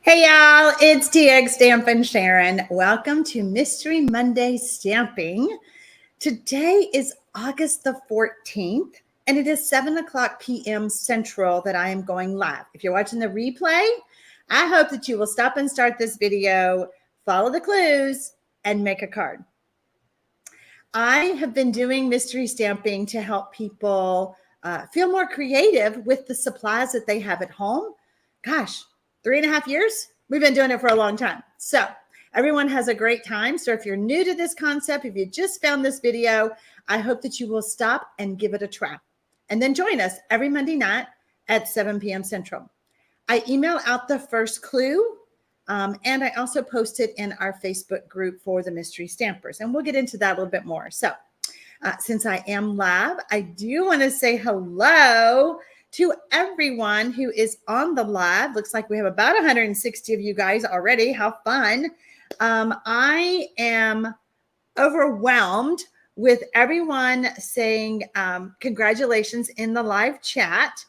Hey y'all, it's TxStampin Sharon. Welcome to Mystery Monday Stamping. Today is August the 14th, and it is 7 o'clock p.m. Central that I am going live. If you're watching the replay, I hope that you will stop and start this video, follow the clues, and make a card. I have been doing mystery stamping to help people feel more creative with the supplies that they have at home. Gosh, 3.5 years? We've been doing it for a long time. So everyone has a great time. So if you're new to this concept, if you just found this video, I hope that you will stop and give it a try. And then join us every Monday night at 7 p.m. Central. I email out the first clue, and I also post it in our Facebook group for the Mystery Stampers. And we'll get into that a little bit more. So since I am live, I do want to say hello to everyone who is on the live. Looks like we have about 160 of you guys already. How fun. I am overwhelmed with everyone saying congratulations in the live chat.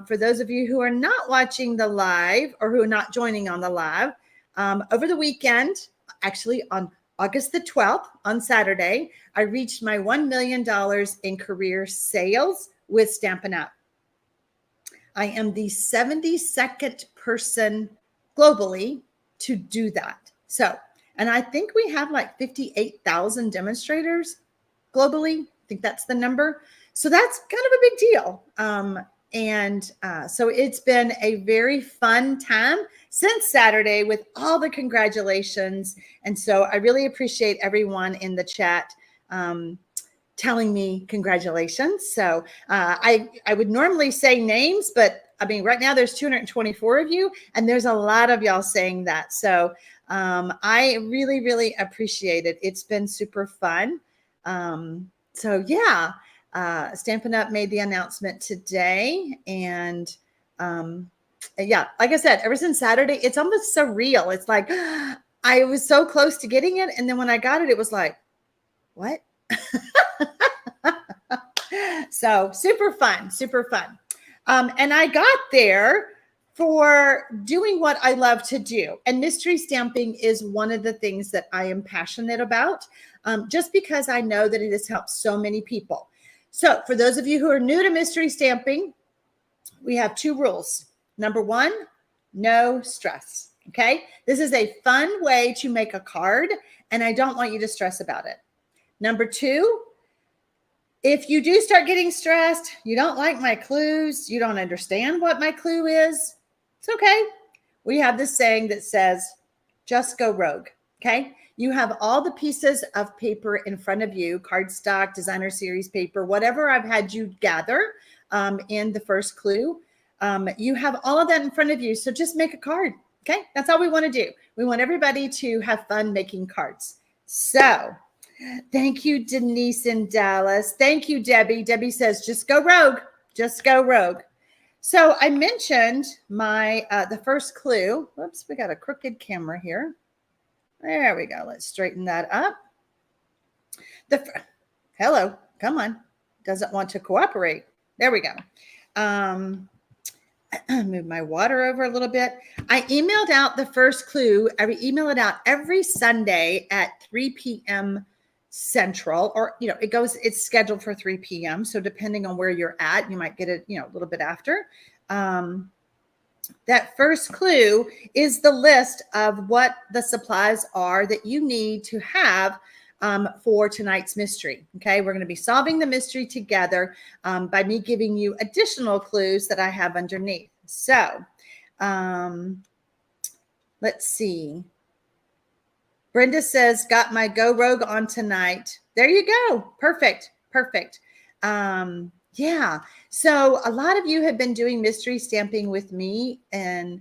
For those of you who are not watching the live or who are not joining on the live, over the weekend, actually on August the 12th, on Saturday, I reached my $1 million in career sales with Stampin Up. I am the 72nd person globally to do that. So, and I think we have like 58,000 demonstrators globally. I think that's the number. So that's kind of a big deal. So it's been a very fun time since Saturday with all the congratulations. And so I really appreciate everyone in the chat telling me congratulations. So I would normally say names, but I mean, right now there's 224 of you, and there's a lot of y'all saying that. So I really, really appreciate it. It's been super fun. So yeah, Stampin' Up made the announcement today. And yeah, like I said, ever since Saturday, it's almost surreal. It's like, I was so close to getting it. And then when I got it, it was like, what? So super fun, super fun. And I got there for doing what I love to do. And mystery stamping is one of the things that I am passionate about, just because I know that it has helped so many people. So for those of you who are new to mystery stamping, we have 2 rules. Number 1, no stress. Okay. This is a fun way to make a card, and I don't want you to stress about it. Number 2, if you do start getting stressed, you don't like my clues, you don't understand what my clue is, it's okay. We have this saying that says, just go rogue, okay? You have all the pieces of paper in front of you, cardstock, designer series paper, whatever I've had you gather in the first clue. You have all of that in front of you, so just make a card, okay? That's all we want to do. We want everybody to have fun making cards. So thank you, Denise in Dallas. Thank you, Debbie. Debbie says, just go rogue. Just go rogue. So I mentioned my the first clue. Whoops, we got a crooked camera here. There we go. Let's straighten that up. Hello, come on. Doesn't want to cooperate. There we go. Move my water over a little bit. I emailed out the first clue. I email it out every Sunday at 3 p.m. Central, or, you know, it's scheduled for 3 p.m. So depending on where you're at, you might get it, you know, a little bit after. That first clue is the list of what the supplies are that you need to have for tonight's mystery. Okay. We're going to be solving the mystery together by me giving you additional clues that I have underneath. So let's see. Brenda says, got my Go Rogue on tonight. There you go. Perfect. Perfect. Yeah. So a lot of you have been doing mystery stamping with me and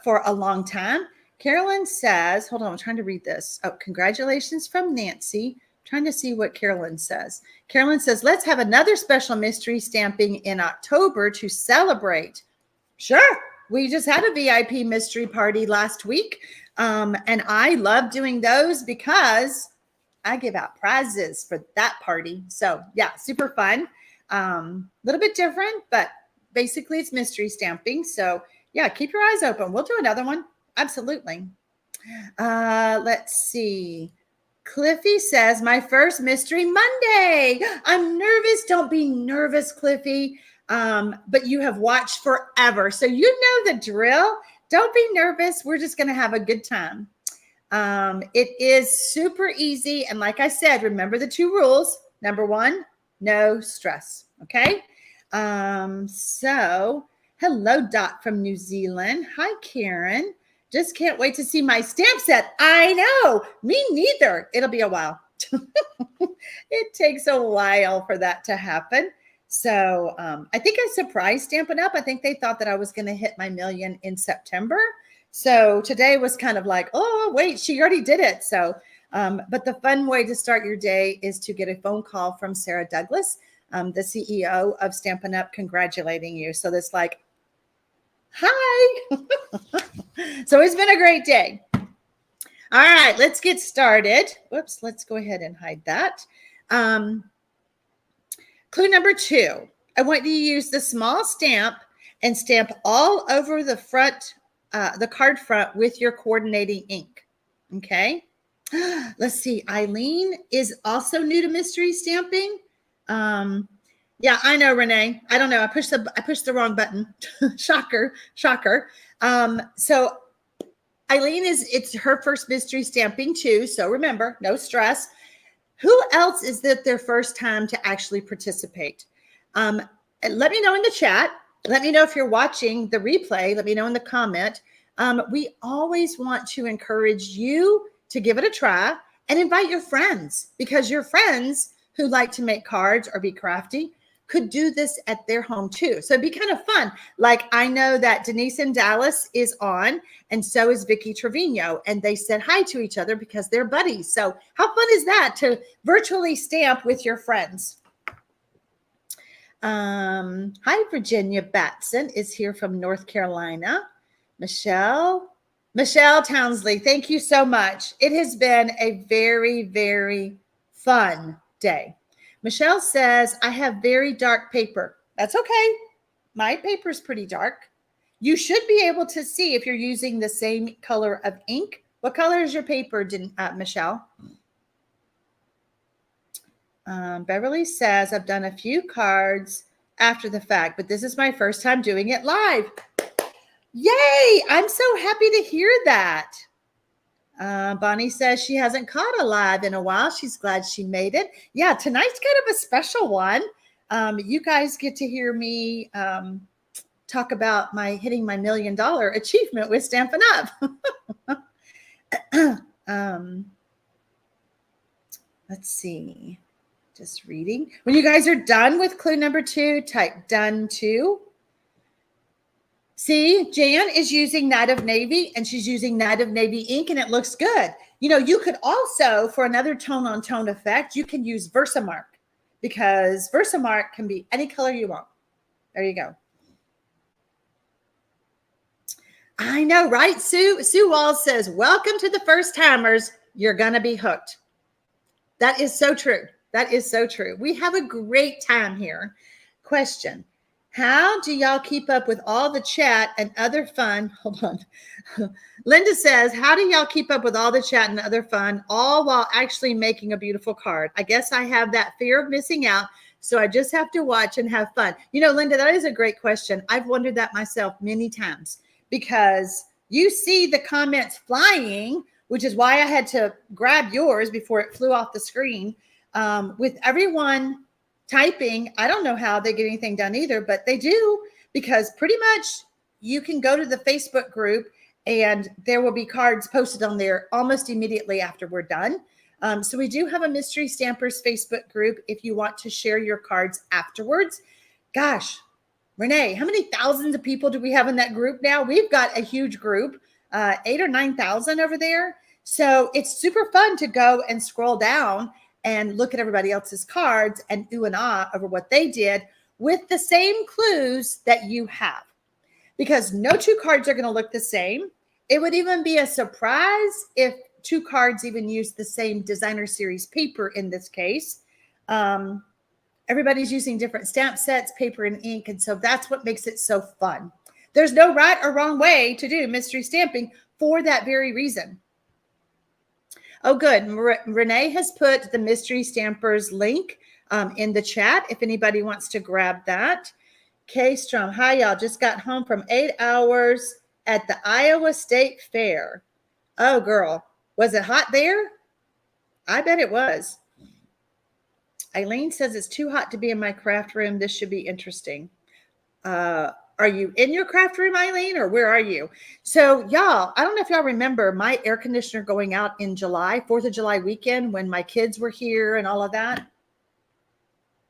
for a long time. Carolyn says, hold on, I'm trying to read this. Oh, congratulations from Nancy. I'm trying to see what Carolyn says. Carolyn says, let's have another special mystery stamping in October to celebrate. Sure. We just had a VIP mystery party last week. And I love doing those because I give out prizes for that party. So yeah, super fun. A little bit different, but basically it's mystery stamping. So Yeah, keep your eyes open. We'll do another one. Absolutely. Let's see. Cliffy says, my first Mystery Monday. I'm nervous. Don't be nervous, Cliffy. But you have watched forever. So you know the drill. Don't be nervous. We're just going to have a good time. It is super easy. And like I said, remember the 2 rules. Number 1, no stress. Okay. So hello, Dot from New Zealand. Hi, Karen. Just can't wait to see my stamp set. I know. Me neither. It'll be a while. It takes a while for that to happen. So I think I surprised Stampin' Up. I think they thought that I was going to hit my million in September. So today was kind of like, oh, wait, she already did it. So, but the fun way to start your day is to get a phone call from Sarah Douglas, the CEO of Stampin' Up, congratulating you. So that's like, hi. So it's been a great day. All right, let's get started. Whoops, let's go ahead and hide that. Clue number 2, I want you to use the small stamp and stamp all over the front, the card front with your coordinating ink. Okay. Let's see. Eileen is also new to mystery stamping. Yeah, I know, Renee. I don't know. I pushed the wrong button. Shocker. So Eileen it's her first mystery stamping too. So remember, no stress. Who else is that their first time to actually participate? Let me know in the chat. Let me know if you're watching the replay. Let me know in the comment. We always want to encourage you to give it a try and invite your friends, because your friends who like to make cards or be crafty could do this at their home too. So it'd be kind of fun. Like I know that Denise in Dallas is on, and so is Vicky Trevino, and they said hi to each other because they're buddies. So how fun is that to virtually stamp with your friends? Hi, Virginia Batson is here from North Carolina. Michelle Townsley, thank you so much. It has been a very, very fun day. Michelle says, I have very dark paper. That's okay. My paper is pretty dark. You should be able to see if you're using the same color of ink. What color is your paper, Michelle? Beverly says, I've done a few cards after the fact, but this is my first time doing it live. Yay! I'm so happy to hear that. Bonnie says she hasn't caught a live in a while. She's glad she made it. Yeah, tonight's kind of a special one. You guys get to hear me talk about hitting my $1 million achievement with Stampin' Up. Let's see. Just reading. When you guys are done with clue number 2, type done too. See, Jan is using Night of Navy, and she's using Night of Navy ink, and it looks good. You know, you could also, for another tone-on-tone effect, you can use Versamark, because Versamark can be any color you want. There you go. I know, right? Sue Walls says, welcome to the first timers. You're going to be hooked. That is so true. That is so true. We have a great time here. Question. How do y'all keep up with all the chat and other fun? Hold on. Linda says, how do y'all keep up with all the chat and other fun, all while actually making a beautiful card? I guess I have that fear of missing out, so I just have to watch and have fun. You know, Linda, that is a great question. I've wondered that myself many times, because you see the comments flying, which is why I had to grab yours before it flew off the screen. With everyone typing, I don't know how they get anything done either, but they do, because pretty much you can go to the Facebook group and there will be cards posted on there almost immediately after we're done. So we do have a Mystery Stampers Facebook group if you want to share your cards afterwards. Gosh, Renee, how many thousands of people do we have in that group now? We've got a huge group, 8,000 or 9,000 over there. So it's super fun to go and scroll down and look at everybody else's cards and ooh and ah over what they did with the same clues that you have. Because no 2 cards are going to look the same. It would even be a surprise if 2 cards even use the same designer series paper in this case. Everybody's using different stamp sets, paper and ink, and so that's what makes it so fun. There's no right or wrong way to do mystery stamping for that very reason. Oh, good. Renee has put the Mystery Stampers link in the chat if anybody wants to grab that. Kay Strom, hi, y'all. Just got home from 8 hours at the Iowa State Fair. Oh, girl. Was it hot there? I bet it was. Eileen says it's too hot to be in my craft room. This should be interesting. Are you in your craft room, Eileen, or where are you? So, y'all, I don't know if y'all remember my air conditioner going out in July, 4th of July weekend when my kids were here and all of that.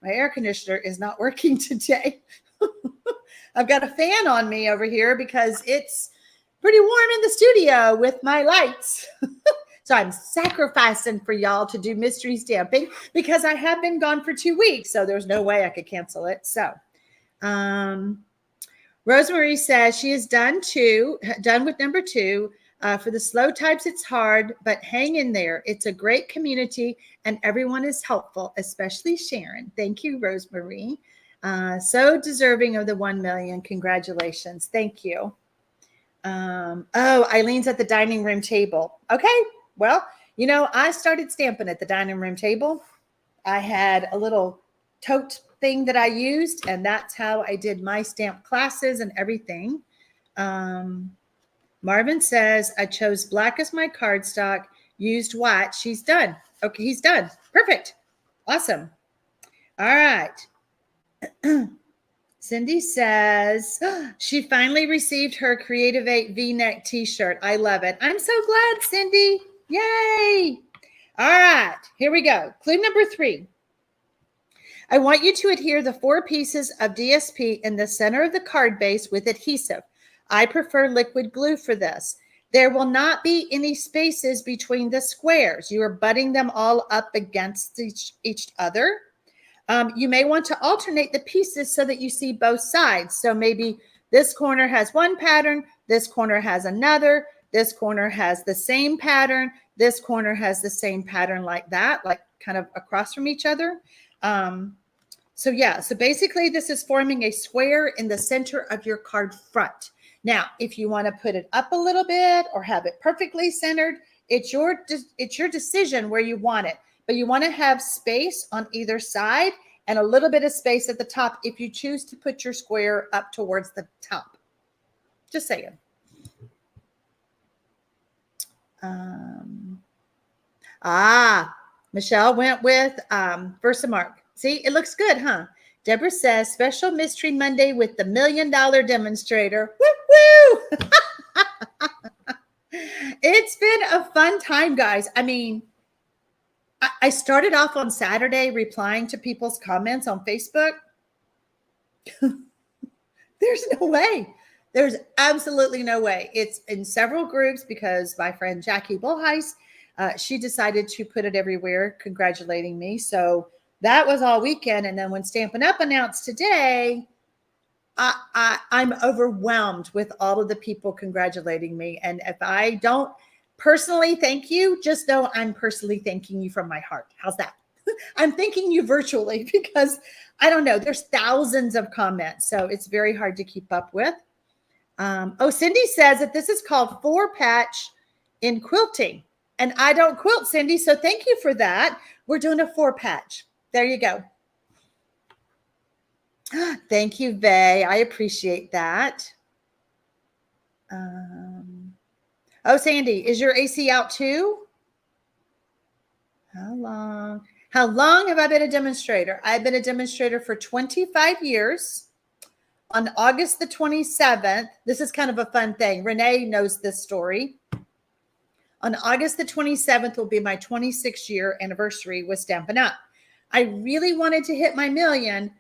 My air conditioner is not working today. I've got a fan on me over here because it's pretty warm in the studio with my lights. So I'm sacrificing for y'all to do mystery stamping because I have been gone for 2 weeks. So there's no way I could cancel it. So, Rosemary says she is done with number 2. For the slow types, it's hard, but hang in there. It's a great community and everyone is helpful, especially Sharon. Thank you, Rosemary. So deserving of the 1 million. Congratulations. Thank you. Oh, Eileen's at the dining room table. Okay. Well, you know, I started stamping at the dining room table. I had a little tote thing that I used, and that's how I did my stamp classes and everything. Marvin says, I chose black as my cardstock, used white. She's done. Okay, he's done. Perfect. Awesome. All right. Cindy says she finally received her Creative 8 V-neck t-shirt. I love it. I'm so glad, Cindy. Yay. All right, here we go. Clue number 3. I want you to adhere the 4 pieces of DSP in the center of the card base with adhesive. I prefer liquid glue for this. There will not be any spaces between the squares. You are butting them all up against each other. You may want to alternate the pieces so that you see both sides. So maybe this corner has one pattern, this corner has another, this corner has the same pattern, this corner has the same pattern like that, like kind of across from each other. So yeah, so basically this is forming a square in the center of your card front. Now, if you want to put it up a little bit or have it perfectly centered, it's your decision where you want it. But you want to have space on either side and a little bit of space at the top if you choose to put your square up towards the top. Just saying. Michelle went with Versamark. See, it looks good, huh? Deborah says, special Mystery Monday with the $1 million demonstrator. Woo, woo! It's been a fun time, guys. I mean, I started off on Saturday replying to people's comments on Facebook. There's no way. There's absolutely no way. It's in several groups because my friend Jackie Bullheis, she decided to put it everywhere, congratulating me. So that was all weekend. And then when Stampin' Up announced today, I'm overwhelmed with all of the people congratulating me. And if I don't personally thank you, just know I'm personally thanking you from my heart. How's that? I'm thanking you virtually because I don't know. There's thousands of comments, so it's very hard to keep up with. Cindy says that this is called 4-patch in quilting. And I don't quilt, Cindy, so thank you for that. We're doing a 4-patch. There you go. Thank you, Vay. I appreciate that. Sandy, is your AC out too? How long? How long have I been a demonstrator? I've been a demonstrator for 25 years. On August the 27th, this is kind of a fun thing. Renee knows this story. On August the 27th will be my 26-year anniversary with Stampin' Up. I really wanted to hit my million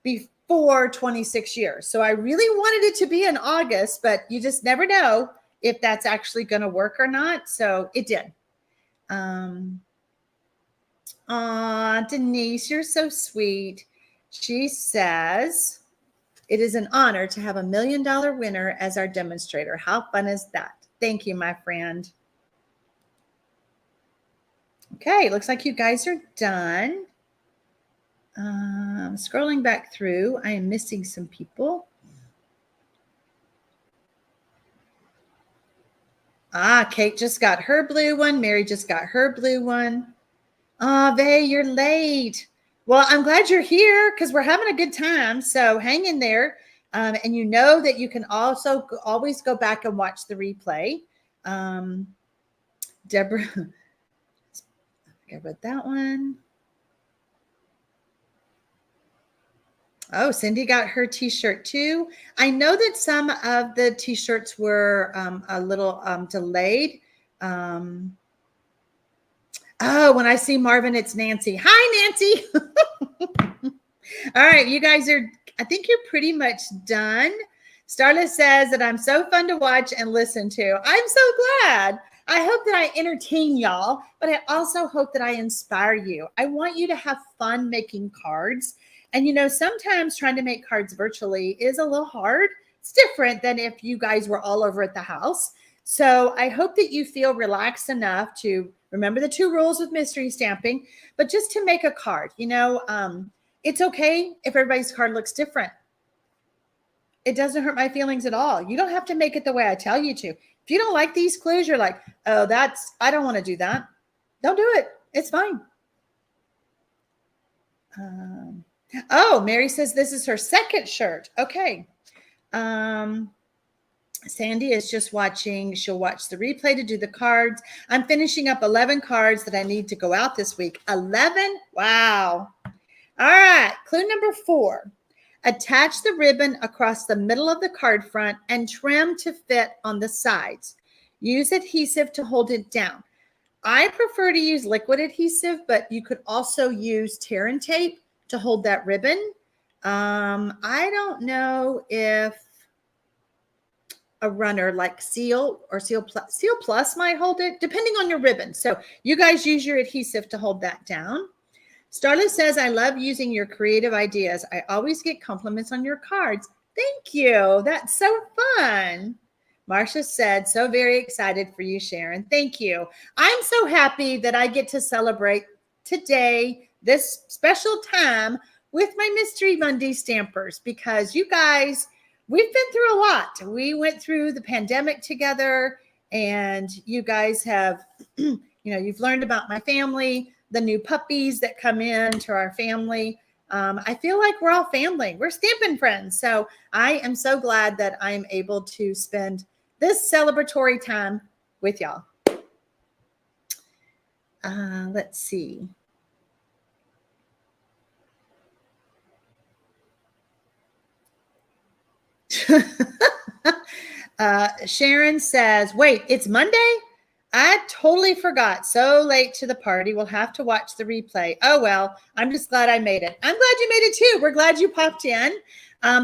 before 26 years. So I really wanted it to be in August, but you just never know if that's actually going to work or not. So it did. Denise, you're so sweet. She says, it is an honor to have $1 million winner as our demonstrator. How fun is that? Thank you, my friend. Okay, looks like you guys are done. I'm scrolling back through. I am missing some people. Kate just got her blue one. Mary just got her blue one. Vay, you're late. Well, I'm glad you're here because we're having a good time. So hang in there. And you know that you can also always go back and watch the replay. Deborah, I read that one. Oh, Cindy got her t-shirt too. I know that some of the t-shirts were a little delayed. Oh, when I see Marvin, it's Nancy. Hi, Nancy. All right, you guys are, I think you're pretty much done. Starla says that I'm so fun to watch and listen to. I'm so glad. I hope that I entertain y'all, but I also hope that I inspire you. I want you to have fun making cards. And, you know, sometimes trying to make cards virtually is a little hard. It's different than if you guys were all over at the house. So I hope that you feel relaxed enough to remember the 2 rules with mystery stamping, but just to make a card, you know, it's okay if everybody's card looks different. It doesn't hurt my feelings at all. You don't have to make it the way I tell you to. If you don't like these clues, you're like, oh, I don't want to do that. Don't do it. It's fine. Oh, Mary says this is her second shirt. Okay. Sandy is just watching. She'll watch the replay to do the cards. I'm finishing up 11 cards that I need to go out this week. 11? Wow. All right. Clue number 4. Attach the ribbon across the middle of the card front and trim to fit on the sides. Use adhesive to hold it down. I prefer to use liquid adhesive, but you could also use tear and tape to hold that ribbon. I don't know if a runner like Seal or Seal Plus might hold it, depending on your ribbon. So you guys use your adhesive to hold that down. Starla says, I love using your creative ideas. I always get compliments on your cards. Thank you. That's so fun. Marcia said, so very excited for you, Sharon. Thank you. I'm so happy that I get to celebrate today, this special time with my Mystery Monday stampers, because you guys, we've been through a lot. We went through the pandemic together, and you guys have, you know, you've learned about my family, the new puppies that come in to our family. I feel like we're all family. We're Stampin' friends. So I am so glad that I'm able to spend this celebratory time with y'all. Let's see. Sharon says, wait, it's Monday? I totally forgot. So late to the party. We'll have to watch the replay. Oh, well, I'm just glad I made it. I'm glad you made it too. We're glad you popped in.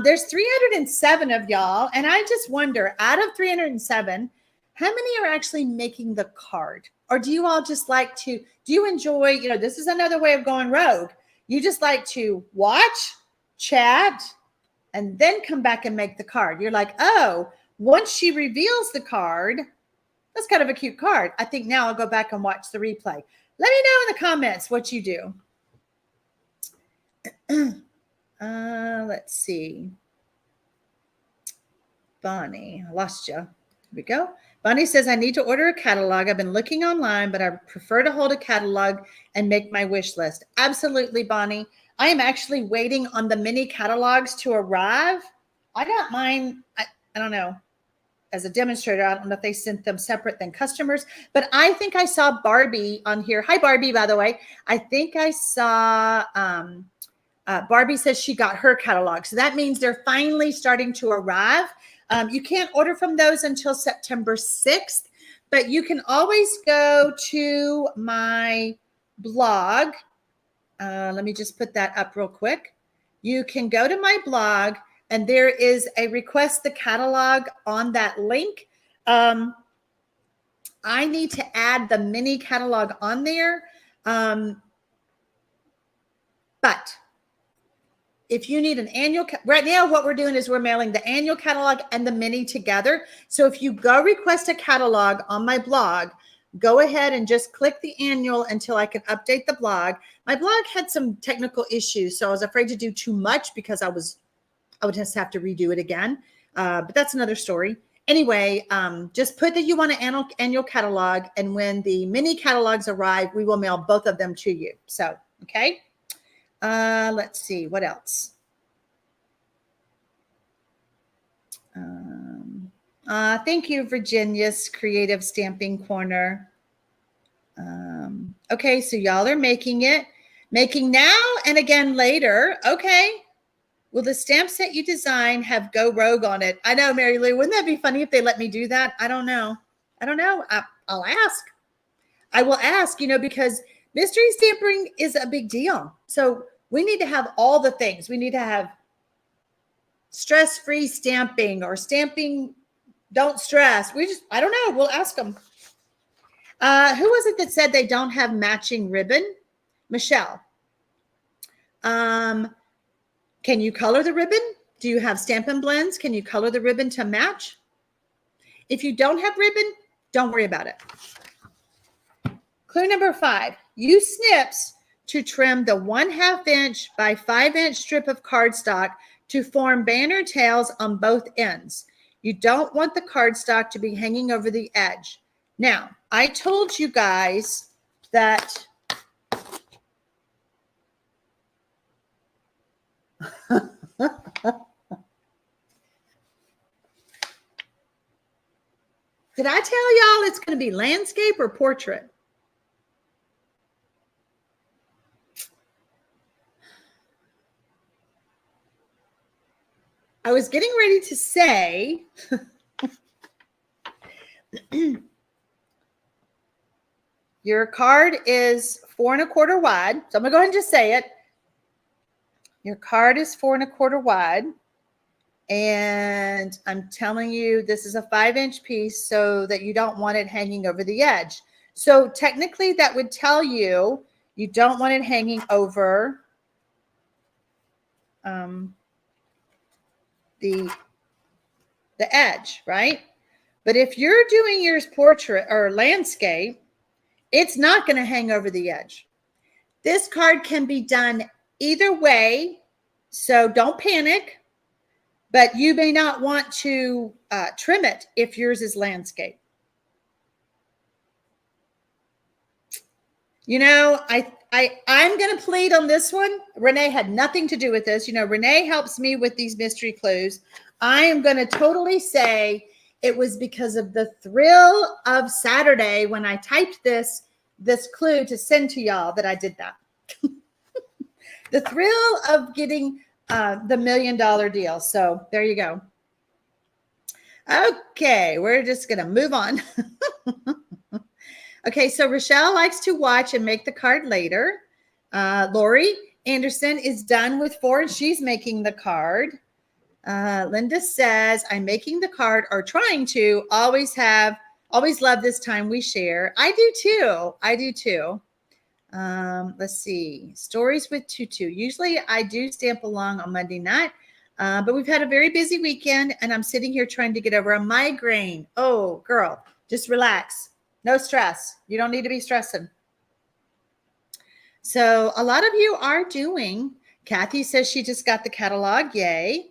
There's 307 of y'all. And I just wonder, out of 307, how many are actually making the card? Or do you all just like to, do you enjoy, you know, this is another way of going rogue. You just like to watch, chat, and then come back and make the card. You're like, oh, once she reveals the card, that's kind of a cute card. I think now I'll go back and watch the replay. Let me know in the comments what you do. Let's see. Bonnie, I lost you. Here we go. Bonnie says, I need to order a catalog. I've been looking online, but I prefer to hold a catalog and make my wish list. Absolutely, Bonnie. I am actually waiting on the mini catalogs to arrive. I got mine, I don't know, as a demonstrator. I don't know if they sent them separate than customers, but I think I saw Barbie on here. Hi, Barbie, by the way. I think I saw Barbie says she got her catalog. So that means they're finally starting to arrive. You can't order from those until September 6th, but you can always go to my blog. Let me just put that up real quick. You can go to my blog, and there is a request the catalog on that link. I need to add the mini catalog on there. But if you need an annual, right now what we're doing is we're mailing the annual catalog and the mini together. So if you go request a catalog on my blog, go ahead and just click the annual until I can update the blog. My blog had some technical issues, so I was afraid to do too much because I would just have to redo it again. But that's another story. anyway, just put that you want an annual catalog, and when the mini catalogs arrive, we will mail both of them to you. So, okay. Let's see, what else? Thank you, Virginia's Creative Stamping Corner. Okay, so y'all are making now and again later. Okay. Will the stamp set you design have Go Rogue on it? I know, Mary Lou. Wouldn't that be funny if they let me do that? I don't know. I'll ask. I will ask, because mystery stamping is a big deal. So we need to have all the things. We need to have stress-free stamping or stamping, don't stress. I don't know. We'll ask them. Who was it that said they don't have matching ribbon? Michelle. Can you color the ribbon? Do you have Stampin' Blends? Can you color the ribbon to match? If you don't have ribbon, don't worry about it. Clue number 5, use snips to trim the 1/2 inch by 5 inch strip of cardstock to form banner tails on both ends. You don't want the cardstock to be hanging over the edge. Now, I told you guys that did I tell y'all it's going to be landscape or portrait? I was getting ready to say your card is 4 1/4 wide. So I'm going to go ahead and just say it. Your card is 4 1/4 wide. And I'm telling you, this is a 5 inch piece so that you don't want it hanging over the edge. So technically that would tell you, you don't want it hanging over the edge, right? But if you're doing yours portrait or landscape, it's not going to hang over the edge. This card can be done either way, so don't panic, but you may not want to trim it if yours is landscape. I'm going to plead on this one. Renee had nothing to do with this. Renee helps me with these mystery clues. I am going to totally say it was because of the thrill of Saturday when I typed this clue to send to y'all that I did that. The thrill of getting the $1 million deal. So there you go. Okay, we're just going to move on. Okay, so Rochelle likes to watch and make the card later. Lori Anderson is done with 4 and she's making the card. Linda says, I'm making the card or trying to. Always love this time we share. I do too. Let's see. Stories with Tutu. Usually I do stamp along on Monday night, but we've had a very busy weekend and I'm sitting here trying to get over a migraine. Oh, girl, just relax. No stress. You don't need to be stressing. So a lot of you are doing. Kathy says she just got the catalog. Yay.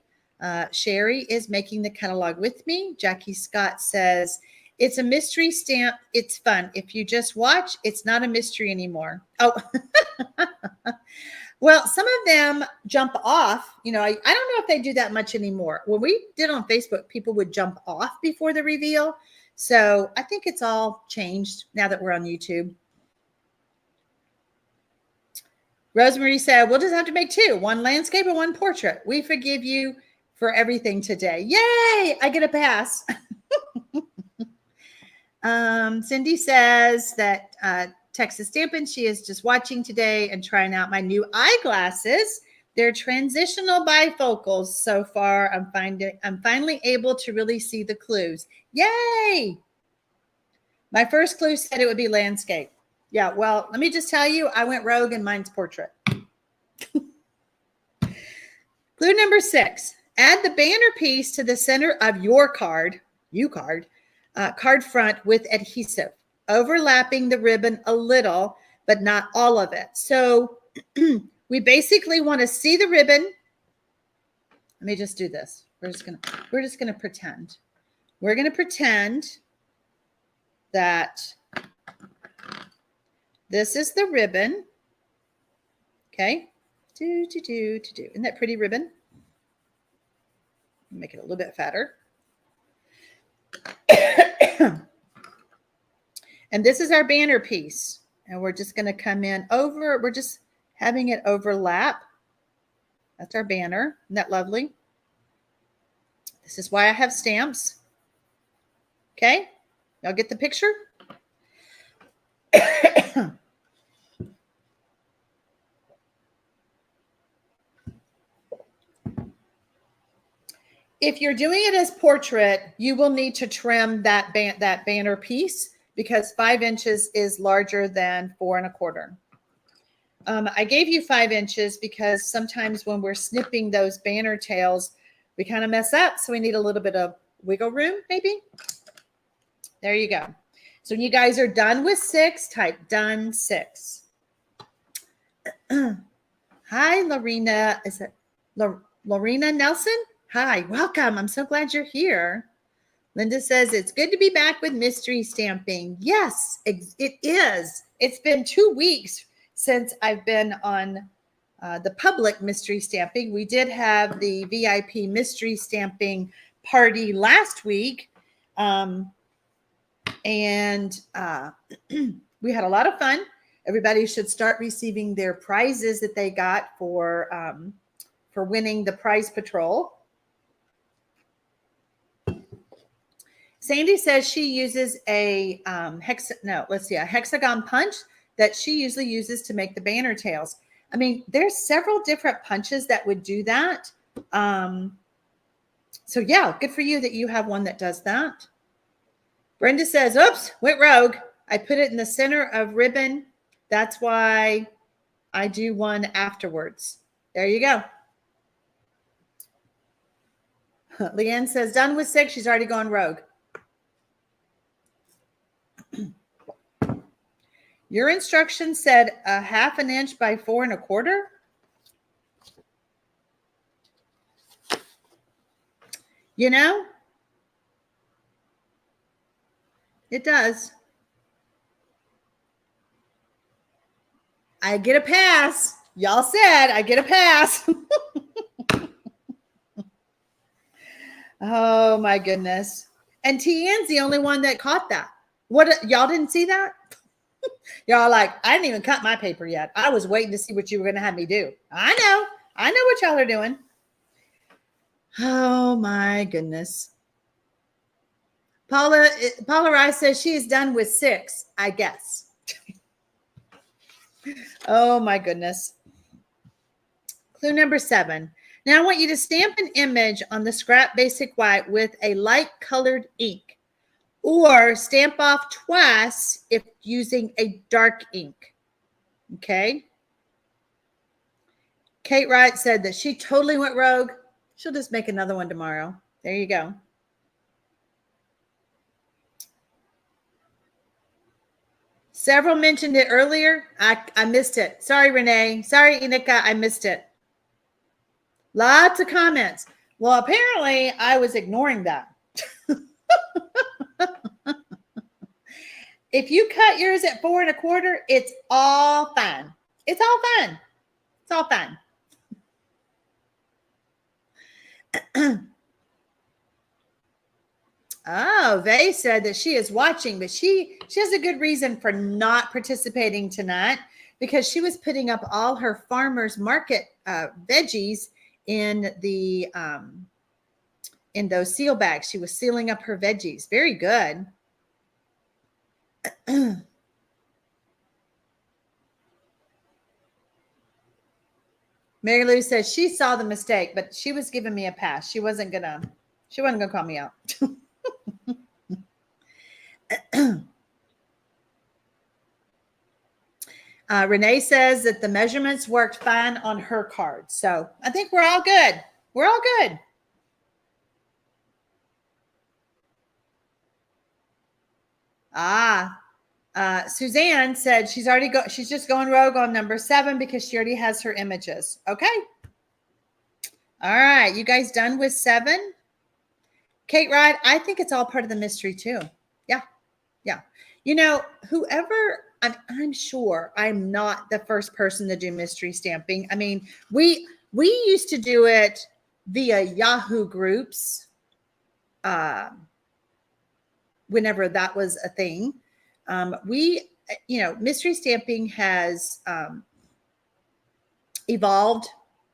Sherry is making the catalog with me. Jackie Scott says, it's a mystery stamp. It's fun. If you just watch, it's not a mystery anymore. Oh, well, some of them jump off. I don't know if they do that much anymore. When we did on Facebook, people would jump off before the reveal. So I think it's all changed now that we're on YouTube. Rosemary said, we'll just have to make 2, 1 landscape and 1 portrait. We forgive you for everything today. Yay, I get a pass. Cindy says that TxStampin, she is just watching today and trying out my new eyeglasses. They're transitional bifocals so far. I'm finally able to really see the clues. Yay! My first clue said it would be landscape. Yeah, well, let me just tell you, I went rogue and mine's portrait. Clue number 6. Add the banner piece to the center of your card, card front with adhesive, overlapping the ribbon a little, but not all of it. So we basically want to see the ribbon. Let me just do this. We're just gonna pretend. we're going to pretend that this is the ribbon. Okay. Isn't that pretty ribbon? Make it a little bit fatter. And this is our banner piece. And we're just going to come in over, we're just having it overlap. That's our banner. Isn't that lovely? This is why I have stamps. Okay. Y'all get the picture? If you're doing it as portrait, you will need to trim that banner piece because 5 inches is larger than 4 1/4. I gave you 5 inches because sometimes when we're snipping those banner tails, we kind of mess up. So we need a little bit of wiggle room, maybe. There you go. So when you guys are done with 6, type done 6. Hi, Lorena. Is it Lorena Nelson? Hi, welcome. I'm so glad you're here. Linda says, it's good to be back with mystery stamping. Yes, it is. It's been 2 weeks since I've been on the public mystery stamping. We did have the VIP mystery stamping party last week. And we had a lot of fun. Everybody should start receiving their prizes that they got for winning the prize patrol. Sandy says she uses a hexagon punch that she usually uses to make the banner tails. I mean, there's several different punches that would do that. So yeah, good for you that you have one that does that. Brenda says, oops, went rogue. I put it in the center of ribbon. That's why I do one afterwards. There you go. Leanne says, done with 6. She's already gone rogue. Your instruction said a 1/2 inch by 4 1/4. You know, it does. I get a pass. Y'all said I get a pass. Oh my goodness. And TN's the only one that caught that. What, y'all didn't see that? Y'all like, I didn't even cut my paper yet. I was waiting to see what you were going to have me do. I know what y'all are doing. Oh my goodness. Paula Rice says she is done with 6, I guess. Oh my goodness. Clue number 7. Now I want you to stamp an image on the scrap basic white with a light colored ink, or stamp off twice if using a dark ink. Okay. Kate Wright said that she totally went rogue. She'll just make another one tomorrow. There you go. Several mentioned it earlier. I missed it. Sorry, Renee. Sorry, Inika. I missed it. Lots of comments. Well, apparently I was ignoring that. If you cut yours at 4 1/4, it's all fine. It's all fine. It's all fine. Oh, Vay said that she is watching, but she has a good reason for not participating tonight, because she was putting up all her farmers market veggies in the in those seal bags. She was sealing up her veggies. Very good. Mary Lou says she saw the mistake, but she was giving me a pass. She wasn't gonna call me out. Renee says that the measurements worked fine on her card. So I think we're all good. We're all good. Suzanne said she's just going rogue on number 7 because she already has her images. Okay. All right. You guys done with 7? Kate Wright, I think it's all part of the mystery too. Yeah. Yeah. You know, whoever, I'm sure I'm not the first person to do mystery stamping. I mean, we used to do it via Yahoo groups whenever that was a thing. Mystery stamping has evolved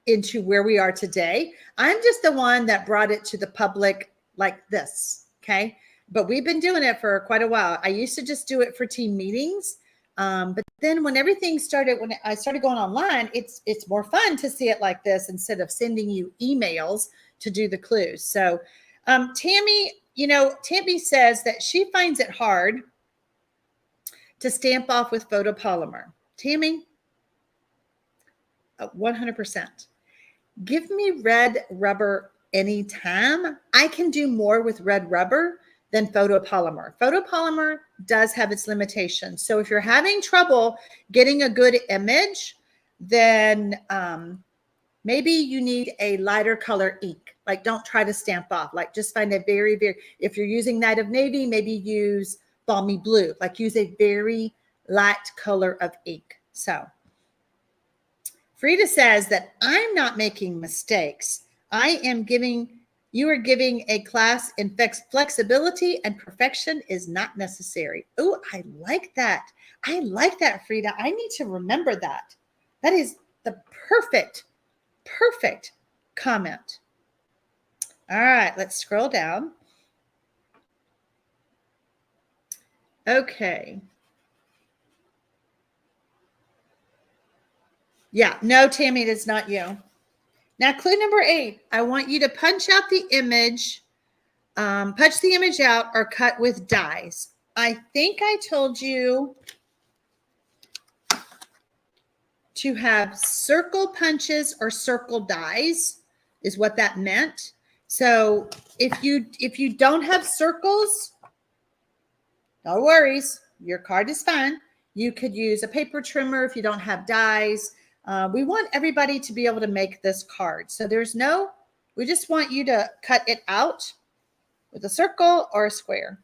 into where we are today. I'm just the one that brought it to the public like this, okay? But we've been doing it for quite a while. I used to just do it for team meetings. But then when everything started, when I started going online, it's more fun to see it like this instead of sending you emails to do the clues. So Tammy, Tammy says that she finds it hard to stamp off with photopolymer. Tammy, 100%. Give me red rubber anytime. I can do more with red rubber than photopolymer. Photopolymer does have its limitations. So if you're having trouble getting a good image, then maybe you need a lighter color ink. Like don't try to stamp off. Like just find a very, very, if you're using Night of Navy, maybe use Balmy Blue. Like use a very light color of ink. So Frida says that I'm not making mistakes. You are giving a class in flexibility and perfection is not necessary. Oh, I like that. I like that, Frida. I need to remember that. That is the perfect comment. All right, let's scroll down. Okay. Yeah, no, Tammy, it is not you. Now, clue number 8, I want you to punch out the image, punch the image out or cut with dies. I think I told you to have circle punches or circle dies is what that meant. So if you don't have circles, no worries, your card is fine. You could use a paper trimmer if you don't have dies. We want everybody to be able to make this card. So we just want you to cut it out with a circle or a square.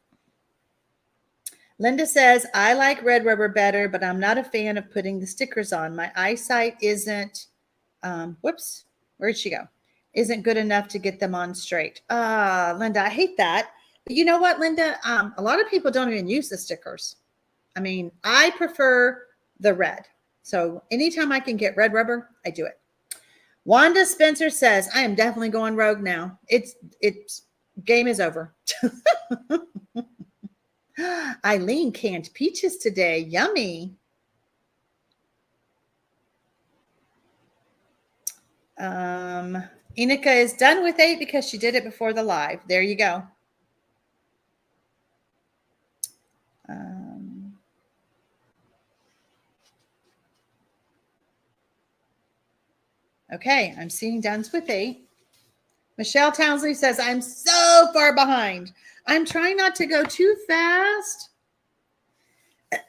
Linda says, I like red rubber better, but I'm not a fan of putting the stickers on. My eyesight isn't, where'd she go? Isn't good enough to get them on straight. Linda, I hate that. But you know what, Linda? A lot of people don't even use the stickers. I mean, I prefer the red. So anytime I can get red rubber, I do it. Wanda Spencer says, I am definitely going rogue now. It's game is over. Eileen canned peaches today. Yummy. Inika is done with 8 because she did it before the live. There you go. Okay, I'm seeing done with 8. Michelle Townsley says, I'm so far behind. I'm trying not to go too fast.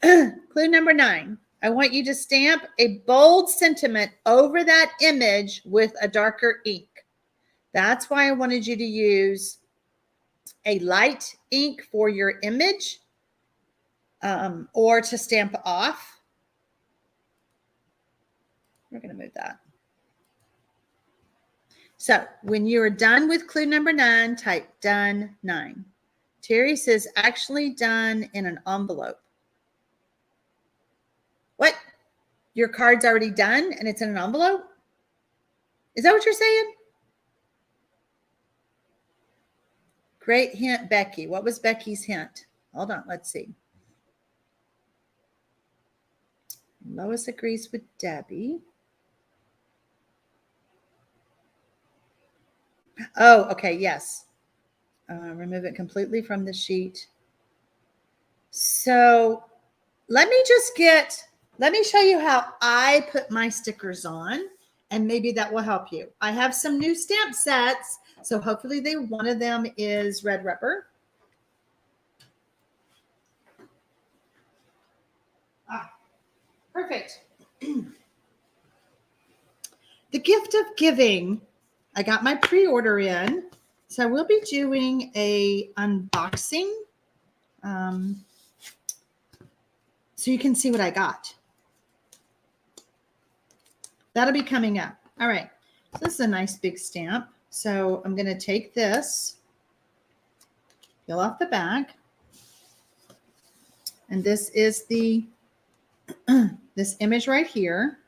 Clue number 9. I want you to stamp a bold sentiment over that image with a darker ink. That's why I wanted you to use a light ink for your image or to stamp off. We're going to move that. So when you're done with clue number 9, type done 9. Terry says, actually done in an envelope. What? Your card's already done and it's in an envelope? Is that what you're saying? Great hint, Becky. What was Becky's hint? Hold on, let's see. Lois agrees with Debbie. Oh, okay, yes. Remove it completely from the sheet. So let me show you how I put my stickers on, and maybe that will help you. I have some new stamp sets, so hopefully one of them is red rubber. Perfect. The gift of giving. I got my pre-order in. So we'll be doing a unboxing so you can see what I got. That'll be coming up. All right. So this is a nice big stamp. So I'm going to take this, peel off the back. And this is the this image right here.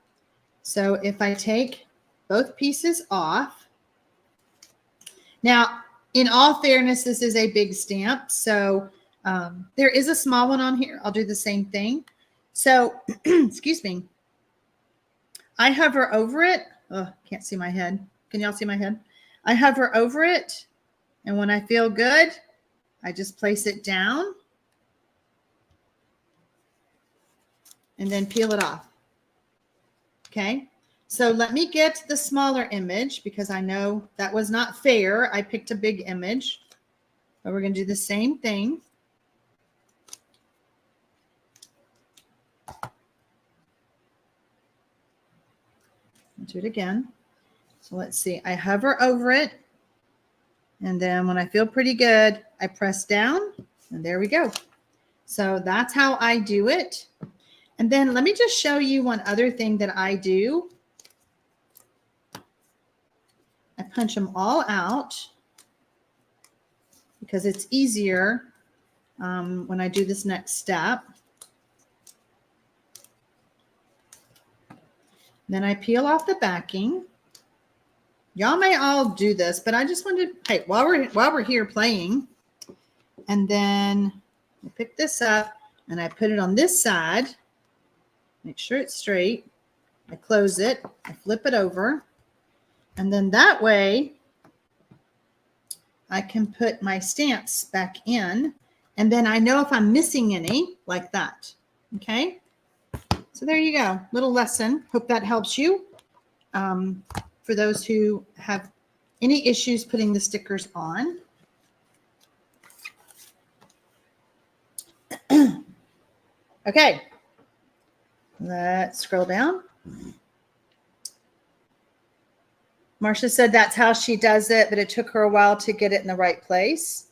So if I take both pieces off, now in all fairness, this is a big stamp. So there is a small one on here. I'll do the same thing. So excuse me. I hover over it. Oh, can't see my head. Can y'all see my head? I hover over it. And when I feel good, I just place it down and then peel it off. Okay. So let me get the smaller image because I know that was not fair. I picked a big image, but we're going to do the same thing. I'll do it again. So let's see. I hover over it. And then when I feel pretty good, I press down and there we go. So that's how I do it. And then let me just show you one other thing that I do. I punch them all out because it's easier when I do this next step. Then I peel off the backing. Y'all may all do this, but I just wanted, hey, while we're here playing, and then I pick this up and I put it on this side. Make sure it's straight. I close it. I flip it over. And then that way I can put my stamps back in. And then I know if I'm missing any, like that. Okay. So there you go. Little lesson. Hope that helps you. For those who have any issues putting the stickers on. Okay. Let's scroll down. Marcia said that's how she does it, but it took her a while to get it in the right place.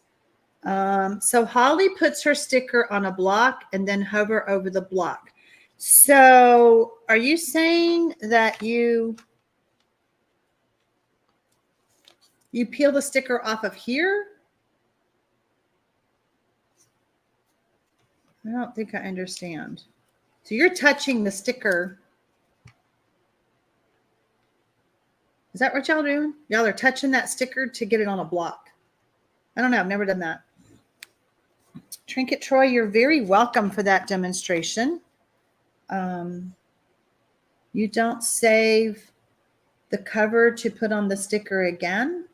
So Holly puts her sticker on a block and then hover over the block. So are you saying that you peel the sticker off of here? I don't think I understand. So you're touching the sticker. Is that what y'all doing? Y'all are touching that sticker to get it on a block. I don't know. I've never done that. Trinket Troy, you're very welcome for that demonstration. You don't save the cover to put on the sticker again.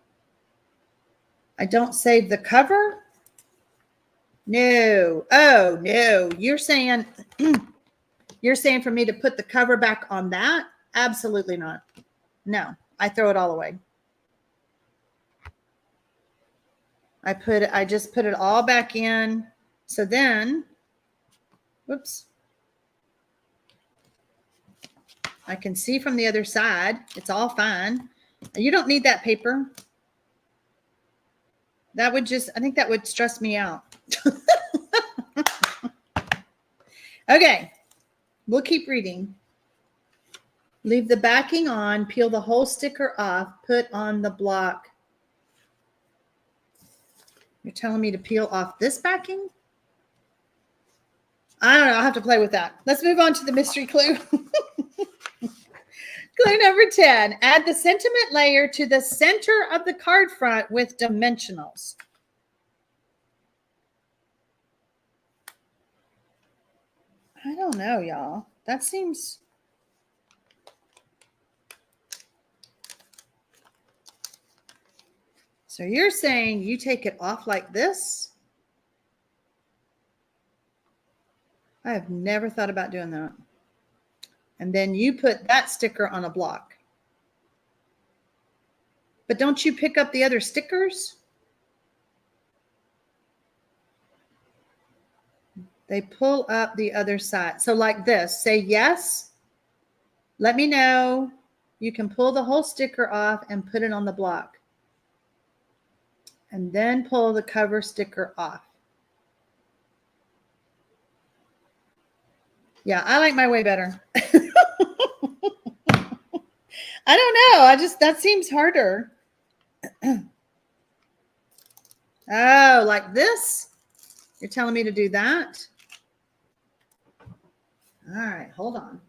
I don't save the cover. No. Oh, no. You're saying for me to put the cover back on that? Absolutely not. No, I throw it all away. I just put it all back in. So then, whoops. I can see from the other side. It's all fine. You don't need that paper. That would just, I think that would stress me out. Okay, we'll keep reading. Leave the backing on, peel the whole sticker off, put on the block. You're telling me to peel off this backing? I don't know. I'll have to play with that. Let's move on to the mystery clue. Clue number 10. Add the sentiment layer to the center of the card front with dimensionals. I don't know, y'all. That seems... So you're saying you take it off like this? I have never thought about doing that. And then you put that sticker on a block. But don't you pick up the other stickers? They pull up the other side. So like this, say yes. Let me know. You can pull the whole sticker off and put it on the block. and then pull the cover sticker off. Yeah, I like my way better. I don't know. That seems harder. Oh, like this? You're telling me to do that? All right, hold on.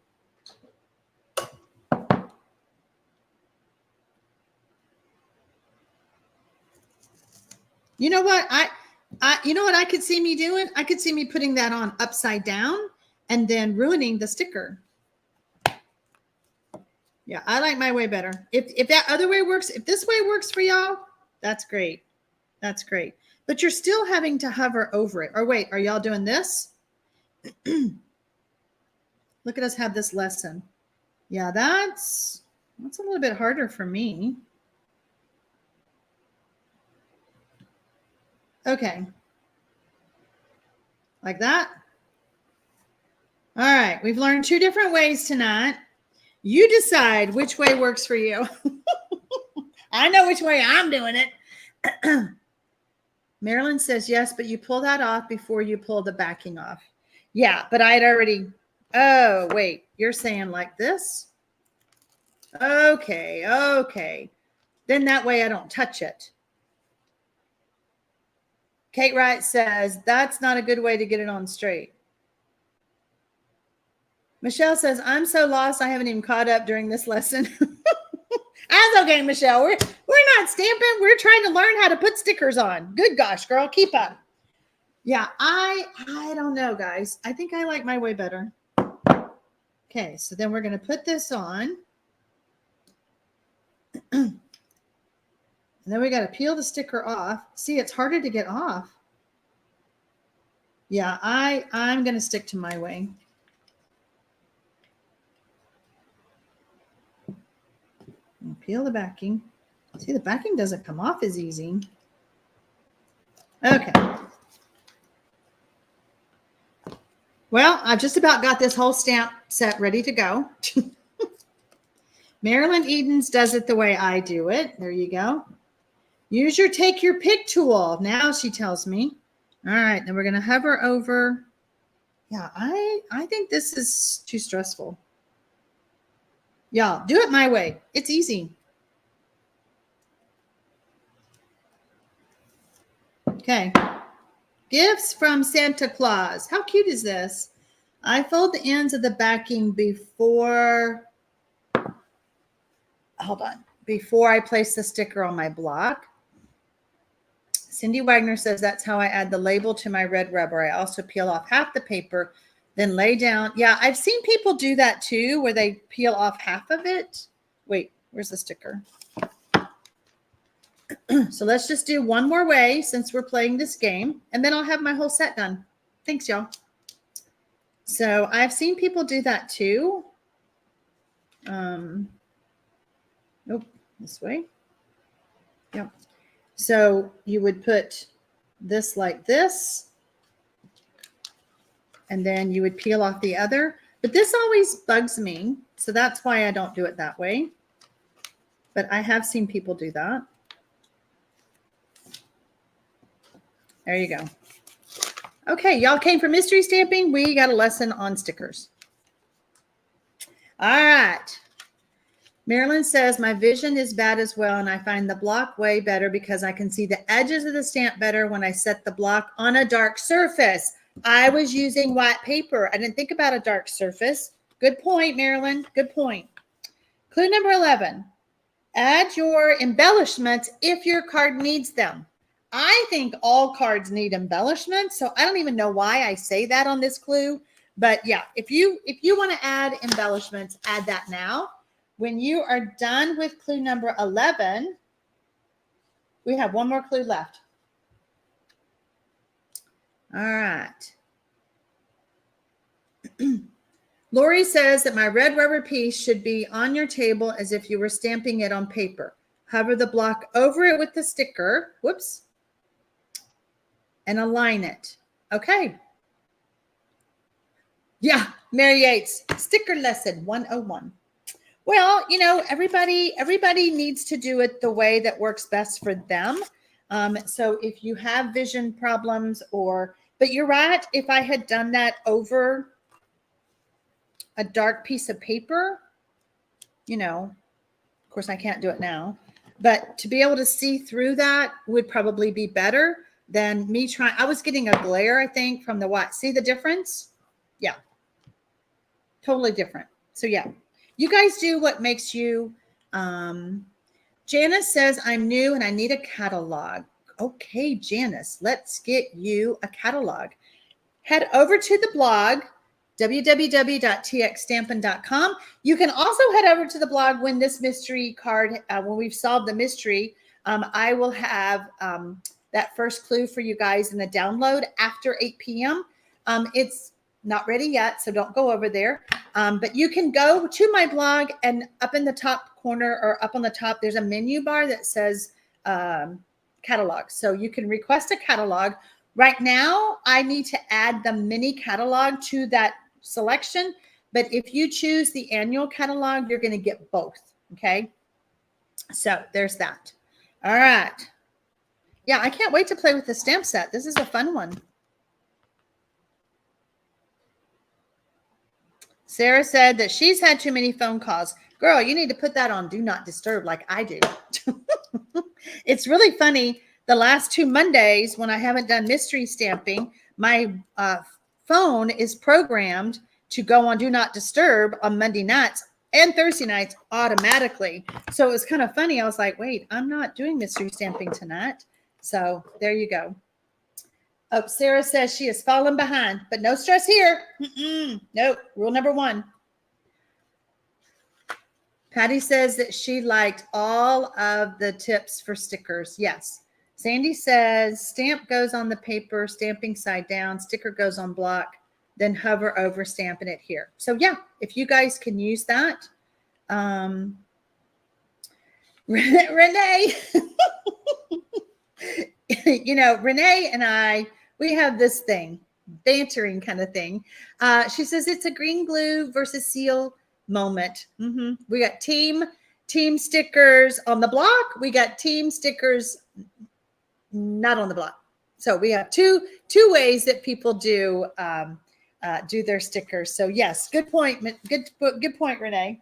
You know what? You know what I could see me doing? I could see me putting that on upside down and then ruining the sticker. Yeah, I like my way better. If that other way works, if this way works for y'all, that's great. That's great. But you're still having to hover over it. Or wait, are y'all doing this? Look at us have this lesson. Yeah, that's a little bit harder for me. Okay. Like that. All right, we've learned 2 different ways tonight. You decide which way works for you. I know which way I'm doing it. Marilyn says, yes, but you pull that off before you pull the backing off. Yeah, but I'd already, oh, wait, you're saying like this? Okay, okay. Then that way I don't touch it. Kate Wright says, that's not a good way to get it on straight. Michelle says, I'm so lost, I haven't even caught up during this lesson. That's okay, Michelle. We're not stamping. We're trying to learn how to put stickers on. Good gosh, girl, keep up. Yeah, I don't know, guys. I think I like my way better. Okay, so then we're going to put this on. And then we got to peel the sticker off. See, it's harder to get off. Yeah, I'm going to stick to my way. And peel the backing. See, the backing doesn't come off as easy. Okay. Well, I've just about got this whole stamp set ready to go. Marilyn Edens does it the way I do it. There you go. Use your take your pick tool. Now she tells me. All right, then we're going to hover over. Yeah, I think this is too stressful. Y'all, do it my way. It's easy. Okay. Gifts from Santa Claus. How cute is this? I fold the ends of the backing before, hold on, before I place the sticker on my block. Cindy Wagner says that's how I add the label to my red rubber. I also peel off half the paper, then lay down. Yeah, I've seen people do that too, where they peel off half of it. Wait, where's the sticker? So let's just do one more way since we're playing this game, and then I'll have my whole set done. Thanks, y'all. So I've seen people do that too. Nope, this way. Yep. So you would put this like this, and then you would peel off the other. But this always bugs me, so that's why I don't do it that way. But I have seen people do that. There you go. Okay, y'all came for mystery stamping. We got a lesson on stickers. All right. Marilyn says, my vision is bad as well, and I find the block way better because I can see the edges of the stamp better when I set the block on a dark surface. I was using white paper. I didn't think about a dark surface. Good point, Marilyn. Good point. Clue number 11. Add your embellishments if your card needs them. I think all cards need embellishments, so I don't even know why I say that on this clue. But yeah, if you want to add embellishments, add that now. When you are done with clue number 11, we have one more clue left. All right. Lori says that my red rubber piece should be on your table as if you were stamping it on paper. Hover the block over it with the sticker. Whoops. And align it. Okay. Yeah, Mary Yates, sticker lesson 101. Well, you know, everybody needs to do it the way that works best for them. So if you have vision problems but you're right, if I had done that over a dark piece of paper, of course I can't do it now, but to be able to see through that would probably be better than me trying. I was getting a glare, I think, from the white. See the difference? Yeah, totally different. So yeah, you guys do what makes you. Janice says, I'm new and I need a catalog. Okay, Janice, let's get you a catalog. Head over to the blog, www.TxStampin.com. You can also head over to the blog when this mystery card, when we've solved the mystery, I will have that first clue for you guys in the download after 8 p.m. It's not ready yet, so don't go over there. But you can go to my blog, and up in the top corner or up on the top, there's a menu bar that says catalog. So you can request a catalog. Right now, I need to add the mini catalog to that selection. But if you choose the annual catalog, you're going to get both. Okay. So there's that. All right. Yeah, I can't wait to play with the stamp set. This is a fun one. Sarah said that she's had too many phone calls. Girl, you need to put that on Do Not Disturb like I do. It's really funny. The last 2 Mondays when I haven't done mystery stamping, my phone is programmed to go on Do Not Disturb on Monday nights and Thursday nights automatically. So it was kind of funny. I was like, wait, I'm not doing mystery stamping tonight. So there you go. Oh, Sarah says she has fallen behind, but no stress here. Nope. Rule number 1. Patty says that she liked all of the tips for stickers. Yes. Sandy says stamp goes on the paper, stamping side down, sticker goes on block, then hover over, stamping it here. So yeah, if you guys can use that. Renee, Renee and I, we have this thing, bantering kind of thing. She says it's a green glue versus seal moment. We got team stickers on the block. We got team stickers not on the block. So we have two ways that people do their stickers. So yes, good point. Good point, Renee.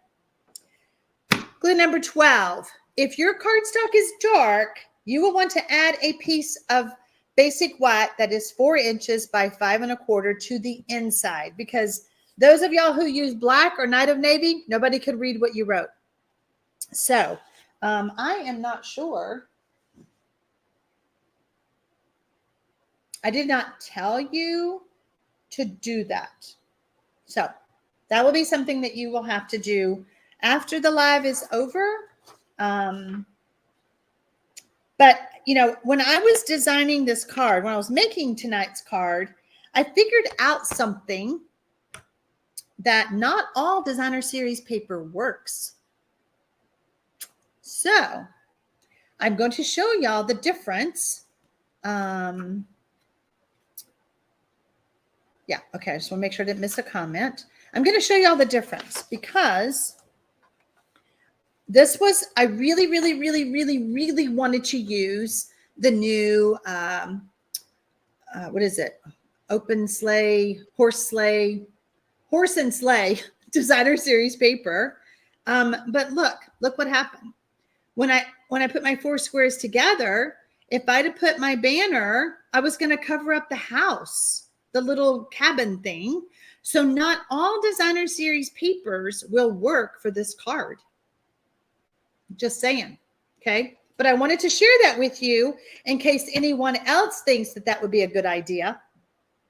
Clue number 12. If your cardstock is dark, you will want to add a piece of basic white that is 4 inches by 5 1/4 to the inside, because those of y'all who use black or Night of Navy, nobody could read what you wrote. So I am not sure. I did not tell you to do that. So that will be something that you will have to do after the live is over. But, when I was designing this card, when I was making tonight's card, I figured out something that not all designer series paper works. So I'm going to show y'all the difference. Yeah, okay, I just want to make sure I didn't miss a comment. I'm going to show y'all the difference because this was, I really, really, really, really, really wanted to use the new, what is it? Open sleigh, horse and sleigh designer series paper. But look what happened. When I put my 4 squares together, if I'd have put my banner, I was going to cover up the house, the little cabin thing. So not all designer series papers will work for this card. Just saying. Okay. But I wanted to share that with you in case anyone else thinks that that would be a good idea.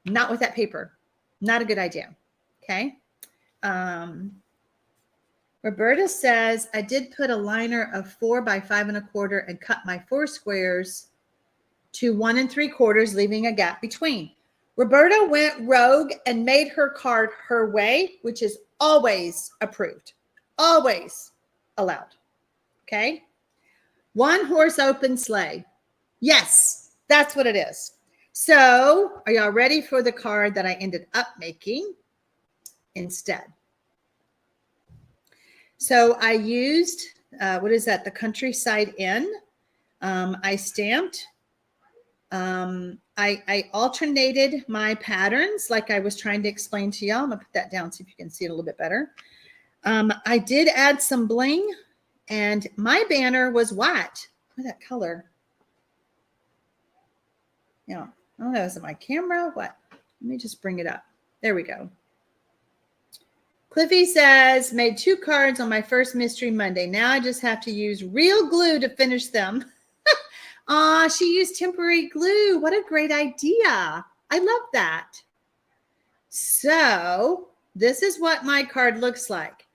Not with that paper. Not a good idea. Okay. Roberta says, I did put a liner of 4 by 5 1/4 and cut my 4 squares to 1 3/4, leaving a gap between. Roberta went rogue and made her card her way, which is always approved, always allowed. Okay. 1 horse open sleigh. Yes, that's what it is. So are y'all ready for the card that I ended up making instead? So I used, what is that? The Countryside Inn. I stamped I alternated my patterns like I was trying to explain to y'all. I'm gonna put that down so if you can see it a little bit better. I did add some bling, and my banner was white. Look at that color. Yeah, I don't know, is it my camera? What? Let me just bring it up. There we go. Cliffy says, made 2 cards on my first Mystery Monday. Now I just have to use real glue to finish them. Aw, she used temporary glue. What a great idea. I love that. So this is what my card looks like.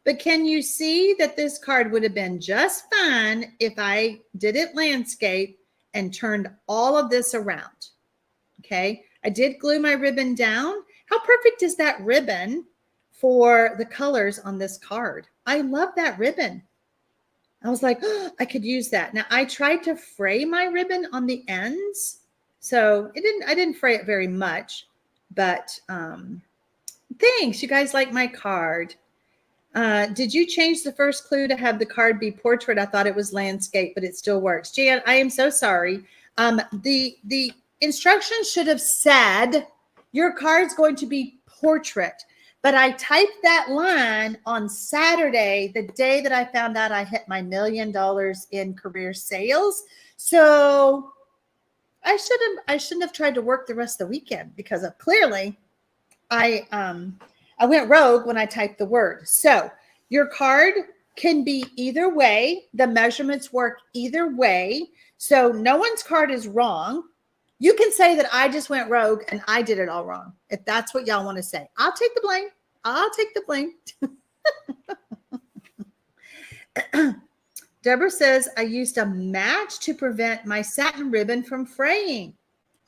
But can you see that this card would have been just fine if I did it landscape and turned all of this around? Okay, I did glue my ribbon down. How perfect is that ribbon for the colors on this card? I love that ribbon. I was like, oh, I could use that. Now I tried to fray my ribbon on the ends. So I didn't fray it very much, but thanks. You guys like my card. Did you change the first clue to have the card be portrait? I thought it was landscape, but it still works. Jan, I am so sorry. The instructions should have said your card's going to be portrait, but I typed that line on Saturday, the day that I found out I hit my $1 million in career sales. So I shouldn't have tried to work the rest of the weekend because of clearly I went rogue when I typed the word. So your card can be either way. The measurements work either way. So no one's card is wrong. You can say that I just went rogue and I did it all wrong. If that's what y'all want to say, I'll take the blame. I'll take the blame. Deborah says, I used a match to prevent my satin ribbon from fraying.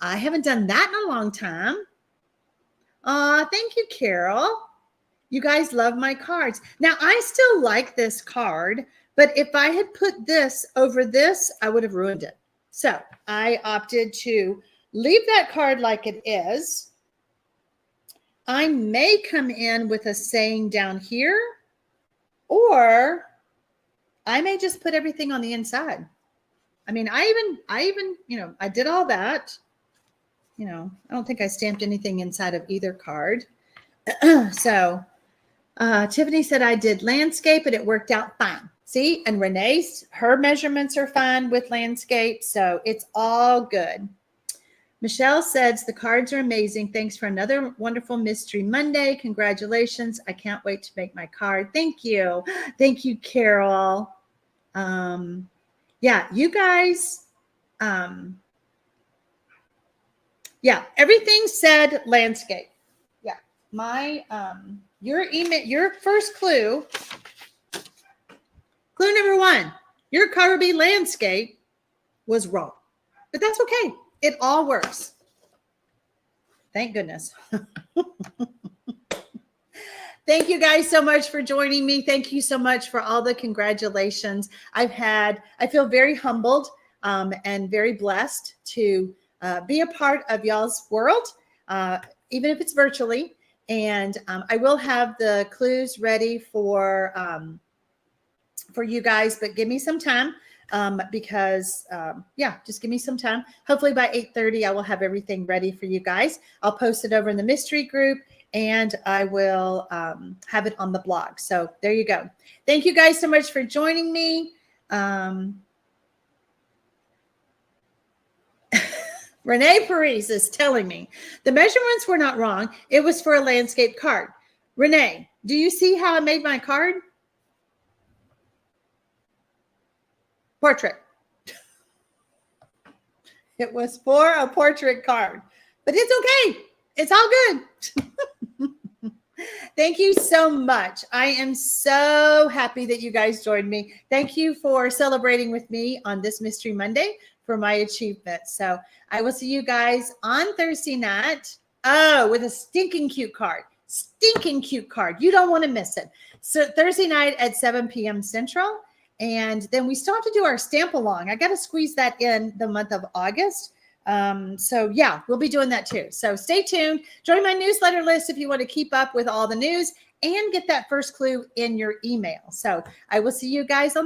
I haven't done that in a long time. Thank you, Carol. You guys love my cards. Now, I still like this card, but if I had put this over this, I would have ruined it. So I opted to leave that card like it is. I may come in with a saying down here, or I may just put everything on the inside. I mean, I even, I did all that. I don't think I stamped anything inside of either card. So Tiffany said I did landscape and it worked out fine. See, and Renee's, her measurements are fine with landscape. So it's all good. Michelle says the cards are amazing. Thanks for another wonderful Mystery Monday. Congratulations. I can't wait to make my card. Thank you. Thank you, Carol. Yeah, you guys, yeah, everything said landscape. Yeah, my, your first clue number 1, your card would be landscape, was wrong, but that's okay. It all works. Thank goodness. Thank you guys so much for joining me. Thank you so much for all the congratulations. I feel very humbled and very blessed to be a part of y'all's world, even if it's virtually. And I will have the clues ready for you guys, but give me some time because yeah, just give me some time. Hopefully by 8:30, I will have everything ready for you guys. I'll post it over in the mystery group, and I will have it on the blog. So there you go. Thank you guys so much for joining me. Renee Paris is telling me the measurements were not wrong. It was for a landscape card. Renee, do you see how I made my card? Portrait. It was for a portrait card, but it's okay. It's all good. Thank you so much. I am so happy that you guys joined me. Thank you for celebrating with me on this Mystery Monday for my achievement. So I will see you guys on Thursday night. Oh, with a stinking cute card. Stinking cute card. You don't want to miss it. So Thursday night at 7 p.m. Central. And then we still have to do our stamp along. I got to squeeze that in the month of August. So yeah, we'll be doing that too. So stay tuned. Join my newsletter list if you want to keep up with all the news and get that first clue in your email. So I will see you guys on